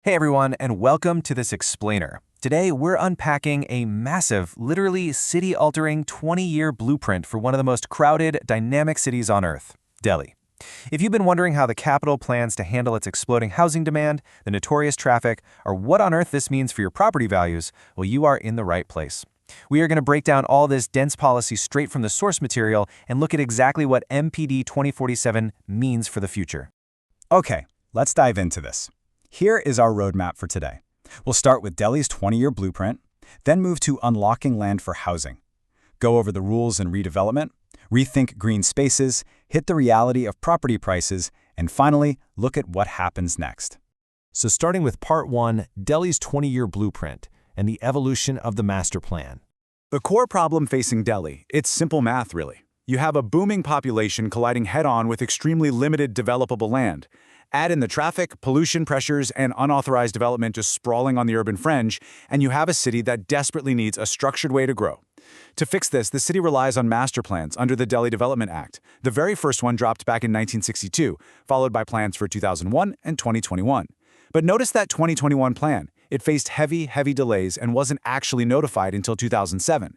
Hey everyone, and welcome to this explainer. Today, we're unpacking a massive, literally city-altering 20-year blueprint for one of the most crowded, dynamic cities on Earth, Delhi. If you've been wondering how the capital plans to handle its exploding housing demand, the notorious traffic, or what on earth this means for your property values, well, you are in the right place. We are going to break down all this dense policy straight from the source material and look at exactly what MPD 2047 means for the future. Okay, let's dive into this. Here is our roadmap for today. We'll start with Delhi's 20-year blueprint, then move to unlocking land for housing, go over the rules and redevelopment, rethink green spaces, hit the reality of property prices, and finally, look at what happens next. So starting with Part 1, Delhi's 20-year blueprint and the evolution of the master plan. The core problem facing Delhi, it's simple math really. You have a booming population colliding head-on with extremely limited developable land. Add in the traffic, pollution pressures, and unauthorized development just sprawling on the urban fringe, and you have a city that desperately needs a structured way to grow. To fix this, the city relies on master plans under the Delhi Development Act. The very first one dropped back in 1962, followed by plans for 2001 and 2021. But notice that 2021 plan. It faced heavy delays and wasn't actually notified until 2007.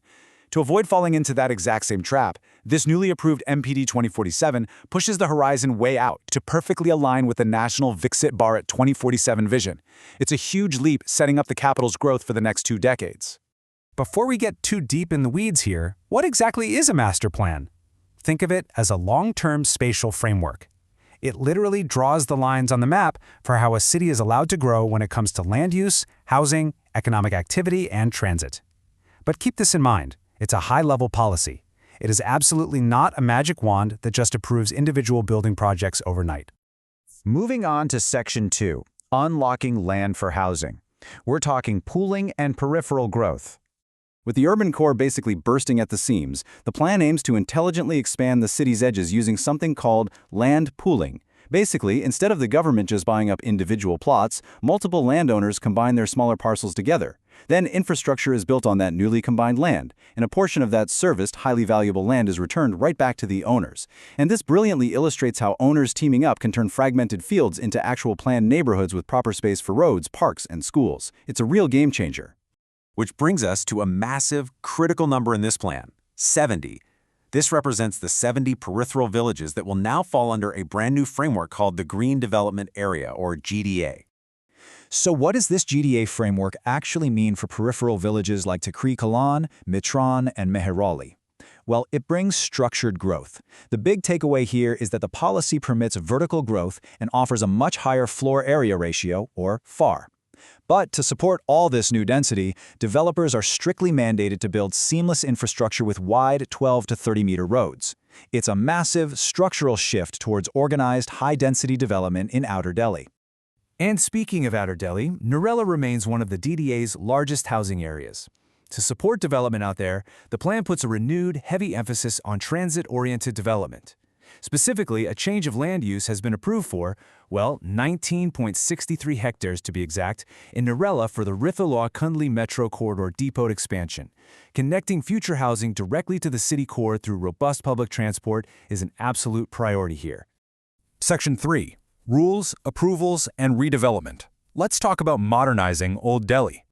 To avoid falling into that exact same trap, this newly approved MPD 2047 pushes the horizon way out to perfectly align with the national Viksit Bharat 2047 vision. It's a huge leap setting up the capital's growth for the next 2 decades. Before we get too deep in the weeds here, what exactly is a master plan? Think of it as a long-term spatial framework. It literally draws the lines on the map for how a city is allowed to grow when it comes to land use, housing, economic activity, and transit. But keep this in mind. It's a high-level policy. It is absolutely not a magic wand that just approves individual building projects overnight. Moving on to Section 2, unlocking land for housing. We're talking pooling and peripheral growth. With the urban core basically bursting at the seams, the plan aims to intelligently expand the city's edges using something called land pooling. Basically, instead of the government just buying up individual plots, multiple landowners combine their smaller parcels together. Then infrastructure is built on that newly combined land, and a portion of that serviced, highly valuable land is returned right back to the owners. And this brilliantly illustrates how owners teaming up can turn fragmented fields into actual planned neighborhoods with proper space for roads, parks, and schools. It's a real game changer. Which brings us to a massive, critical number in this plan, 70. This represents the 70 peripheral villages that will now fall under a brand new framework called the Green Development Area, or GDA. So what does this GDA framework actually mean for peripheral villages like Tikri Kalan, Mitran, and Meherali? Well, it brings structured growth. The big takeaway here is that the policy permits vertical growth and offers a much higher floor area ratio, or FAR. But to support all this new density, developers are strictly mandated to build seamless infrastructure with wide 12 to 30-meter roads. It's a massive structural shift towards organized, high-density development in Outer Delhi. And speaking of Outer Delhi, Narela remains one of the DDA's largest housing areas. To support development out there, the plan puts a renewed, heavy emphasis on transit-oriented development. Specifically, a change of land use has been approved for, well, 19.63 hectares to be exact, in Narela for the Rithalaw-Kundli Metro Corridor Depot expansion. Connecting future housing directly to the city core through robust public transport is an absolute priority here. Section 3. Rules, approvals, and redevelopment. Let's talk about modernizing Old Delhi.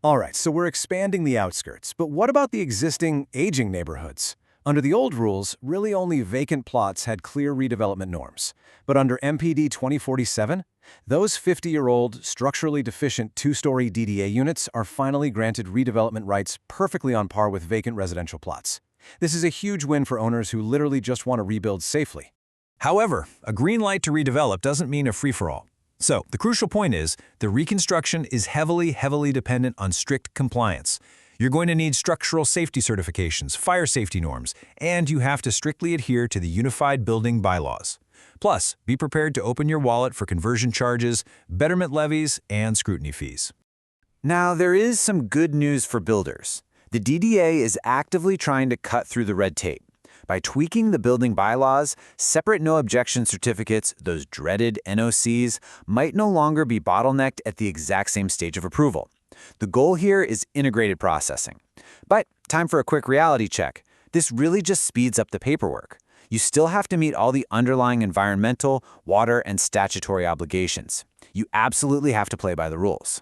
All right, so we're expanding the outskirts, but what about the existing, aging neighborhoods? Under the old rules, really only vacant plots had clear redevelopment norms. But under MPD 2047, those 50-year-old, structurally deficient 2-story DDA units are finally granted redevelopment rights perfectly on par with vacant residential plots. This is a huge win for owners who literally just want to rebuild safely. However, a green light to redevelop doesn't mean a free-for-all. So, the crucial point is, the reconstruction is heavily dependent on strict compliance. You're going to need structural safety certifications, fire safety norms, and you have to strictly adhere to the Unified Building Bylaws. Plus, be prepared to open your wallet for conversion charges, betterment levies, and scrutiny fees. Now, there is some good news for builders. The DDA is actively trying to cut through the red tape. By tweaking the building bylaws, separate no-objection certificates, those dreaded NOCs, might no longer be bottlenecked at the exact same stage of approval. The goal here is integrated processing. But time for a quick reality check. This really just speeds up the paperwork. You still have to meet all the underlying environmental, water, and statutory obligations. You absolutely have to play by the rules.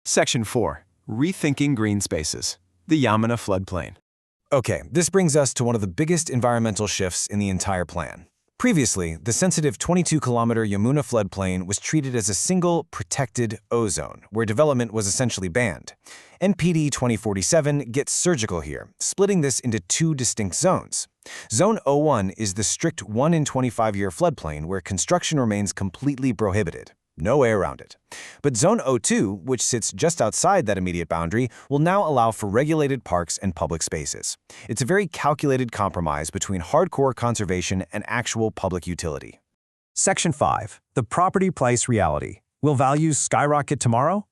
Section 4. Rethinking green spaces. The Yamuna floodplain. Okay, this brings us to one of the biggest environmental shifts in the entire plan. Previously, the sensitive 22-kilometer Yamuna floodplain was treated as a single, protected O-zone, where development was essentially banned. NPD 2047 gets surgical here, splitting this into two distinct zones. Zone 01 is the strict 1 in 25-year floodplain where construction remains completely prohibited. No way around it. But Zone 02, which sits just outside that immediate boundary, will now allow for regulated parks and public spaces. It's a very calculated compromise between hardcore conservation and actual public utility. Section 5. The property price reality. Will values skyrocket tomorrow?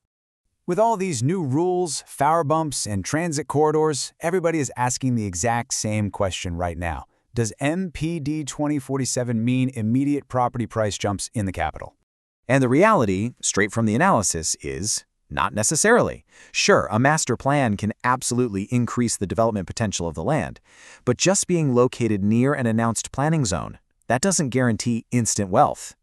With all these new rules, fire bumps, and transit corridors, everybody is asking the exact same question right now. Does MPD 2047 mean immediate property price jumps in the capital? And the reality, straight from the analysis, is not necessarily. Sure, a master plan can absolutely increase the development potential of the land, but just being located near an announced planning zone, that doesn't guarantee instant wealth.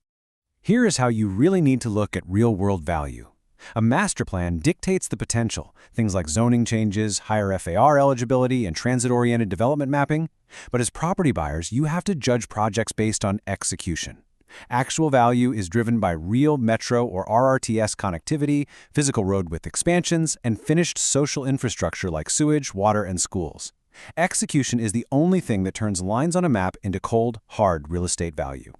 Here is how you really need to look at real-world value. A master plan dictates the potential, things like zoning changes, higher FAR eligibility, and transit-oriented development mapping. But as property buyers, you have to judge projects based on execution. Actual value is driven by real metro or RRTS connectivity, physical road width expansions, and finished social infrastructure like sewage, water, and schools. Execution is the only thing that turns lines on a map into cold, hard real estate value.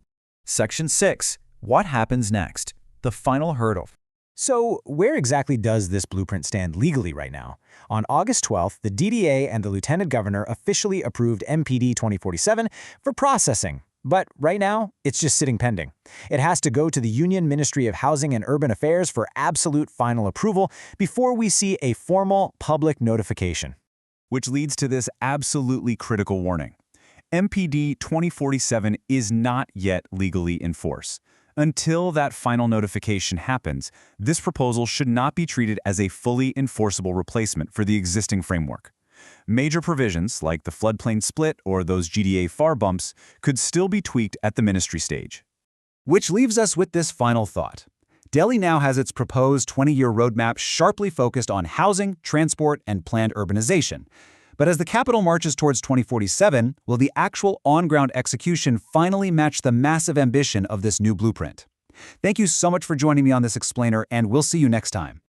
Section 6. What happens next? The final hurdle. So, where exactly does this blueprint stand legally right now? On August 12th, the DDA and the Lieutenant Governor officially approved MPD 2047 for processing. But right now, it's just sitting pending. It has to go to the Union Ministry of Housing and Urban Affairs for absolute final approval before we see a formal public notification. Which leads to this absolutely critical warning. MPD 2047 is not yet legally in force. Until that final notification happens, this proposal should not be treated as a fully enforceable replacement for the existing framework. Major provisions, like the floodplain split or those GDA far bumps, could still be tweaked at the ministry stage. Which leaves us with this final thought. Delhi now has its proposed 20-year roadmap sharply focused on housing, transport, and planned urbanization. But as the capital marches towards 2047, will the actual on-ground execution finally match the massive ambition of this new blueprint? Thank you so much for joining me on this explainer, and we'll see you next time.